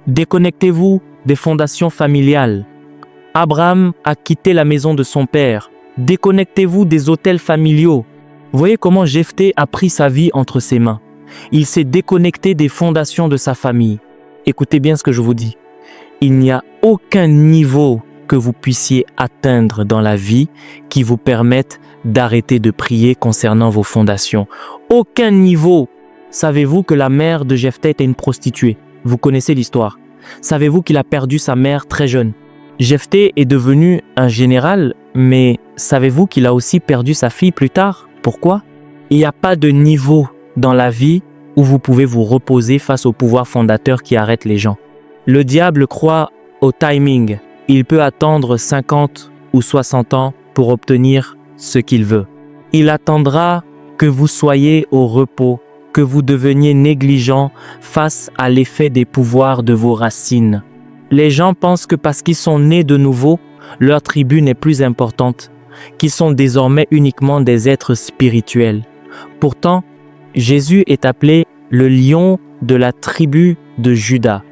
Déconnectez-vous des fondations familiales. Abraham a quitté la maison de son père. Déconnectez-vous des autels familiaux. Voyez comment Jephthé a pris sa vie entre ses mains. Il s'est déconnecté des fondations de sa famille. Écoutez bien ce que je vous dis. Il n'y a aucun niveau que vous puissiez atteindre dans la vie qui vous permette d'arrêter de prier concernant vos fondations. Aucun niveau. Savez-vous que la mère de Jephthé était une prostituée? Vous connaissez l'histoire. Savez-vous qu'il a perdu sa mère très jeune? Jephthé est devenu un général, mais savez-vous qu'il a aussi perdu sa fille plus tard? Pourquoi? Il n'y a pas de niveau dans la vie où vous pouvez vous reposer face au pouvoir fondateur qui arrête les gens. Le diable croit au timing. Il peut attendre 50 ou 60 ans pour obtenir ce qu'il veut. Il attendra que vous soyez au repos, que vous deveniez négligent face à l'effet des pouvoirs de vos racines. Les gens pensent que parce qu'ils sont nés de nouveau, leur tribu n'est plus importante, qu'ils sont désormais uniquement des êtres spirituels. Pourtant, Jésus est appelé le lion de la tribu de Juda.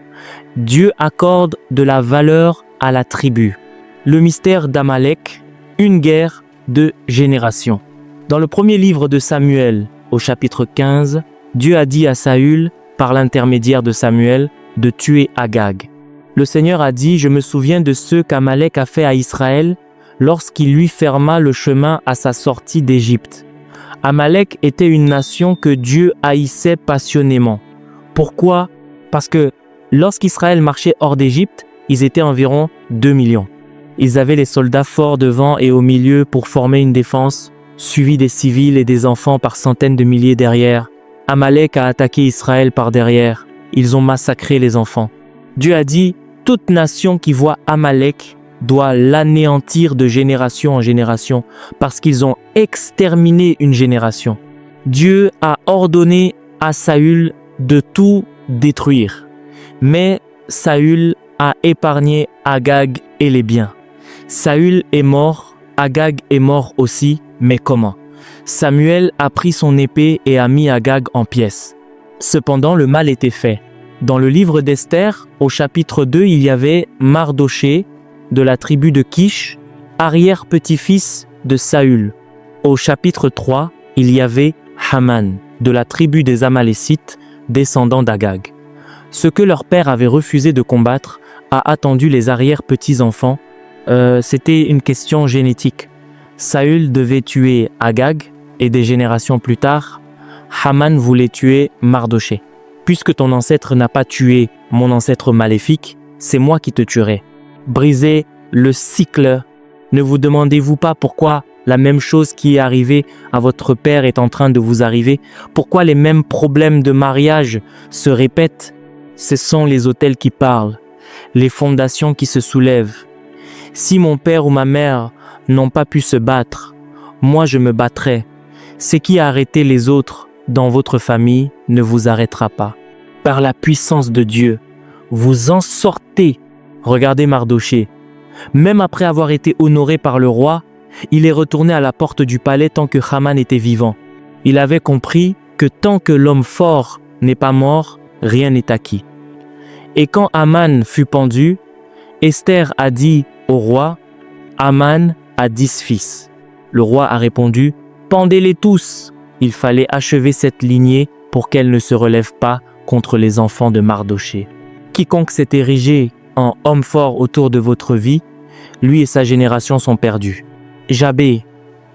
Dieu accorde de la valeur à la tribu. Le mystère d'Amalek, une guerre de génération. Dans le premier livre de Samuel, au chapitre 15, Dieu a dit à Saül, par l'intermédiaire de Samuel, de tuer Agag. Le Seigneur a dit, je me souviens de ce qu'Amalek a fait à Israël lorsqu'il lui ferma le chemin à sa sortie d'Égypte. Amalek était une nation que Dieu haïssait passionnément. Pourquoi? Parce que lorsqu'Israël marchait hors d'Égypte, ils étaient environ 2 millions. Ils avaient les soldats forts devant et au milieu pour former une défense, suivis des civils et des enfants par centaines de milliers derrière. Amalek a attaqué Israël par derrière. Ils ont massacré les enfants. Dieu a dit, toute nation qui voit Amalek doit l'anéantir de génération en génération parce qu'ils ont exterminé une génération. Dieu a ordonné à Saül de tout détruire. Mais Saül a épargné Agag et les biens. Saül est mort, Agag est mort aussi, mais comment? Samuel a pris son épée et a mis Agag en pièces. Cependant, le mal était fait. Dans le livre d'Esther, au chapitre 2, il y avait Mardoché, de la tribu de Kish, arrière-petit-fils de Saül. Au chapitre 3, il y avait Haman, de la tribu des Amalécites, descendant d'Agag. Ce que leur père avait refusé de combattre a attendu les arrière-petits-enfants. C'était une question génétique. Saül devait tuer Agag et des générations plus tard, Haman voulait tuer Mardoché. Puisque ton ancêtre n'a pas tué mon ancêtre maléfique, c'est moi qui te tuerai. Brisez le cycle. Ne vous demandez-vous pas pourquoi la même chose qui est arrivée à votre père est en train de vous arriver? Pourquoi les mêmes problèmes de mariage se répètent? Ce sont les autels qui parlent, les fondations qui se soulèvent. Si mon père ou ma mère n'ont pas pu se battre, moi je me battrai. Ce qui a arrêté les autres dans votre famille ne vous arrêtera pas. Par la puissance de Dieu, vous en sortez. Regardez Mardoché. Même après avoir été honoré par le roi, il est retourné à la porte du palais tant que Haman était vivant. Il avait compris que tant que l'homme fort n'est pas mort, rien n'est acquis. Et quand Haman fut pendu, Esther a dit au roi, Haman a 10 fils. Le roi a répondu, pendez-les tous. Il fallait achever cette lignée pour qu'elle ne se relève pas contre les enfants de Mardoché. Quiconque s'est érigé en homme fort autour de votre vie, lui et sa génération sont perdus. Jabé,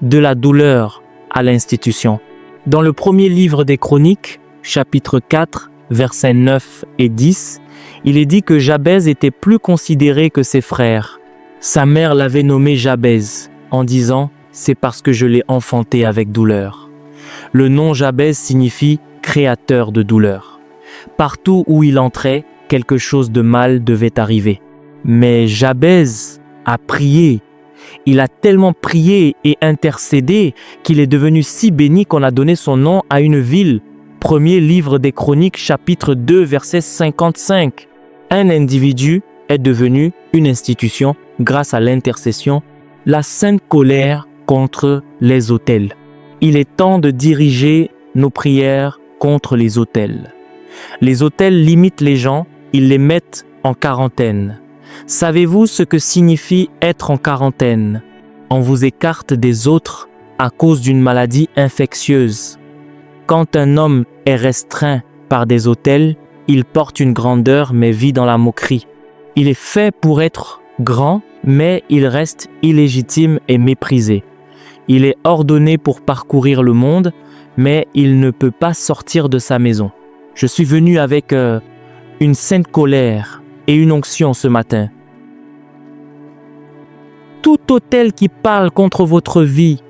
de la douleur à l'institution. Dans le premier livre des Chroniques, chapitre 4, versets 9 et 10, il est dit que Jabez était plus considéré que ses frères. Sa mère l'avait nommé Jabez, en disant « c'est parce que je l'ai enfanté avec douleur ». Le nom Jabez signifie « créateur de douleur ». Partout où il entrait, quelque chose de mal devait arriver. Mais Jabez a prié. Il a tellement prié et intercédé qu'il est devenu si béni qu'on a donné son nom à une ville. Premier livre des Chroniques, chapitre 2, verset 55. Un individu est devenu une institution grâce à l'intercession, la sainte colère contre les autels. Il est temps de diriger nos prières contre les autels. Les autels limitent les gens ils les mettent en quarantaine. Savez-vous ce que signifie être en quarantaine? On vous écarte des autres à cause d'une maladie infectieuse. Quand un homme est restreint par des autels, il porte une grandeur mais vit dans la moquerie. Il est fait pour être grand, mais il reste illégitime et méprisé. Il est ordonné pour parcourir le monde, mais il ne peut pas sortir de sa maison. Je suis venu avec une sainte colère et une onction ce matin. Tout autel qui parle contre votre vie,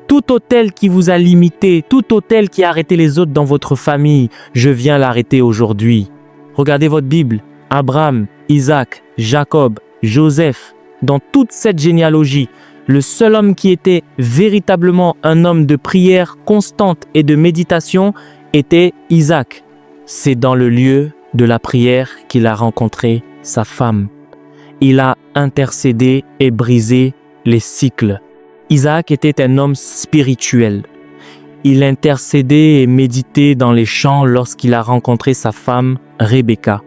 tout autel qui vous a limité, tout autel qui a arrêté les autres dans votre famille, je viens l'arrêter aujourd'hui. Regardez votre Bible, Abraham, Isaac, Jacob, Joseph, dans toute cette généalogie, le seul homme qui était véritablement un homme de prière constante et de méditation était Isaac. C'est dans le lieu de la prière qu'il a rencontré sa femme. Il a intercédé et brisé les cycles. Isaac était un homme spirituel. Il intercédait et méditait dans les champs lorsqu'il a rencontré sa femme, Rebecca.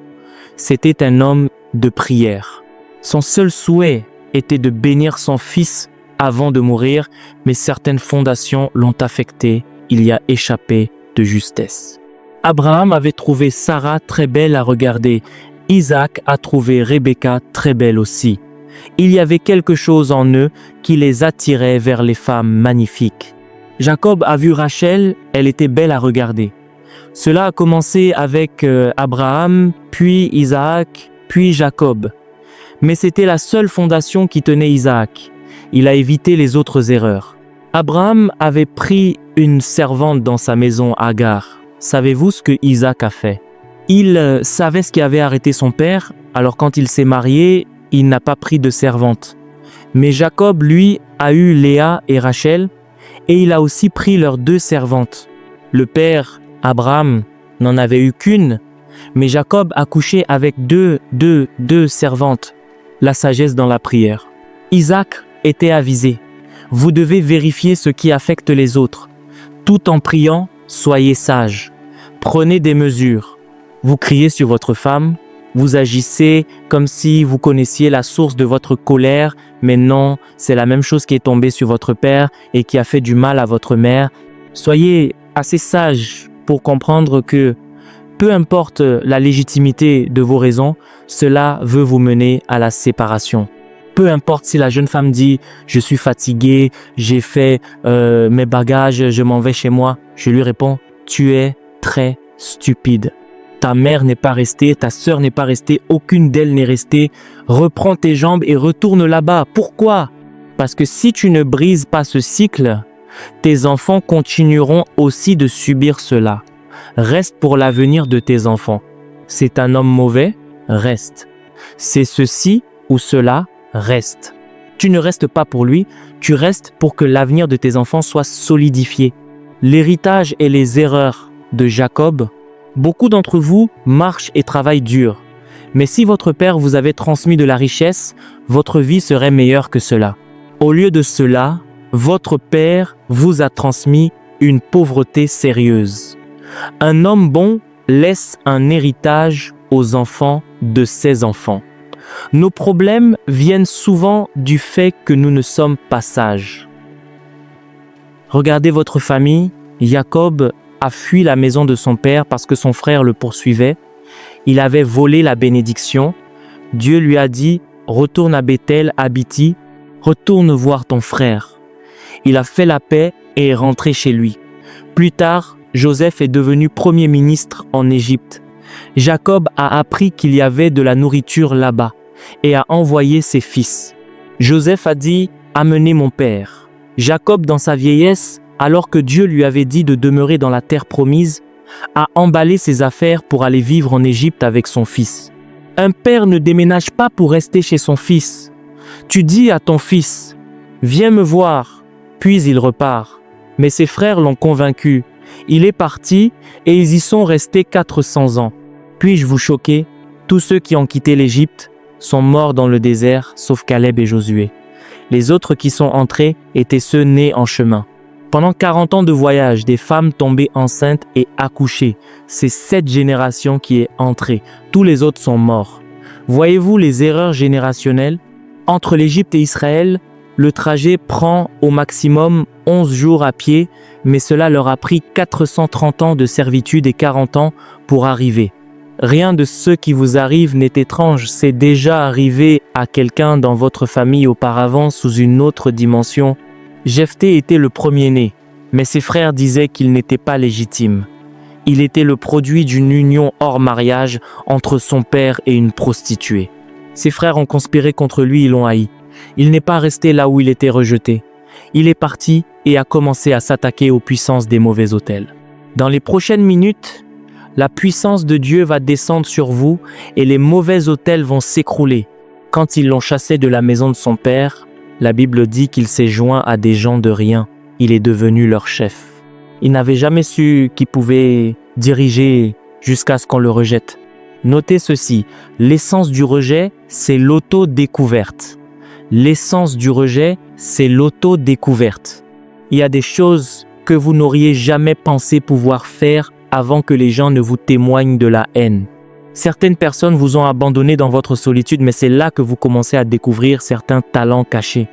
C'était un homme de prière. Son seul souhait était de bénir son fils avant de mourir, mais certaines fondations l'ont affecté. Il y a échappé de justesse. Abraham avait trouvé Sarah très belle à regarder. Isaac a trouvé Rebecca très belle aussi. Il y avait quelque chose en eux qui les attirait vers les femmes magnifiques. Jacob a vu Rachel, elle était belle à regarder. Cela a commencé avec Abraham, puis Isaac, puis Jacob. Mais c'était la seule fondation qui tenait Isaac. Il a évité les autres erreurs. Abraham avait pris une servante dans sa maison, Agar. Savez-vous ce que Isaac a fait? Il savait ce qui avait arrêté son père, alors quand il s'est marié, il n'a pas pris de servante. Mais Jacob, lui, a eu Léa et Rachel, et il a aussi pris leurs 2 servantes. Le père, Abraham, n'en avait eu qu'une, mais Jacob a couché avec deux servantes. La sagesse dans la prière. Isaac était avisé. Vous devez vérifier ce qui affecte les autres. Tout en priant, soyez sages. Prenez des mesures. Vous criez sur votre femme, vous agissez comme si vous connaissiez la source de votre colère, mais non, c'est la même chose qui est tombée sur votre père et qui a fait du mal à votre mère. Soyez assez sages pour comprendre que peu importe la légitimité de vos raisons, cela veut vous mener à la séparation. Peu importe si la jeune femme dit « je suis fatiguée, j'ai fait mes bagages, je m'en vais chez moi », je lui réponds « tu es très stupide. Ta mère n'est pas restée, ta sœur n'est pas restée, aucune d'elles n'est restée. Reprends tes jambes et retourne là-bas. Pourquoi? Parce que si tu ne brises pas ce cycle, tes enfants continueront aussi de subir cela. Reste pour l'avenir de tes enfants. C'est un homme mauvais? Reste. C'est ceci ou cela? Reste. Tu ne restes pas pour lui, tu restes pour que l'avenir de tes enfants soit solidifié. L'héritage et les erreurs de Jacob, beaucoup d'entre vous marchent et travaillent dur. Mais si votre père vous avait transmis de la richesse, votre vie serait meilleure que cela. Au lieu de cela, votre père vous a transmis une pauvreté sérieuse. Un homme bon laisse un héritage aux enfants de ses enfants. Nos problèmes viennent souvent du fait que nous ne sommes pas sages. Regardez votre famille. Jacob a fui la maison de son père parce que son frère le poursuivait. Il avait volé la bénédiction. Dieu lui a dit « Retourne à Béthel, à Biti, retourne voir ton frère. » Il a fait la paix et est rentré chez lui. Plus tard, Joseph est devenu premier ministre en Égypte. Jacob a appris qu'il y avait de la nourriture là-bas et a envoyé ses fils. Joseph a dit « Amenez mon père ». Jacob, dans sa vieillesse, alors que Dieu lui avait dit de demeurer dans la terre promise, a emballé ses affaires pour aller vivre en Égypte avec son fils. Un père ne déménage pas pour rester chez son fils. Tu dis à ton fils « Viens me voir », puis il repart. Mais ses frères l'ont convaincu. Il est parti et ils y sont restés 400 ans. Puis-je vous choquer? Tous ceux qui ont quitté l'Égypte sont morts dans le désert, sauf Caleb et Josué. Les autres qui sont entrés étaient ceux nés en chemin. Pendant 40 ans de voyage, des femmes tombées enceintes et accouchées. C'est cette génération qui est entrée. Tous les autres sont morts. Voyez-vous les erreurs générationnelles? Entre l'Égypte et Israël, le trajet prend au maximum 11 jours à pied, mais cela leur a pris 430 ans de servitude et 40 ans pour arriver. Rien de ce qui vous arrive n'est étrange, c'est déjà arrivé à quelqu'un dans votre famille auparavant sous une autre dimension. Jephthé était le premier-né, mais ses frères disaient qu'il n'était pas légitime. Il était le produit d'une union hors mariage entre son père et une prostituée. Ses frères ont conspiré contre lui et l'ont haï. Il n'est pas resté là où il était rejeté. Il est parti et a commencé à s'attaquer aux puissances des mauvais autels. Dans les prochaines minutes, la puissance de Dieu va descendre sur vous et les mauvais autels vont s'écrouler. Quand ils l'ont chassé de la maison de son père, la Bible dit qu'il s'est joint à des gens de rien. Il est devenu leur chef. Il n'avait jamais su qu'il pouvait diriger jusqu'à ce qu'on le rejette. Notez ceci, l'essence du rejet, c'est l'auto-découverte. L'essence du rejet, c'est l'auto-découverte. Il y a des choses que vous n'auriez jamais pensé pouvoir faire avant que les gens ne vous témoignent de la haine. Certaines personnes vous ont abandonné dans votre solitude, mais c'est là que vous commencez à découvrir certains talents cachés.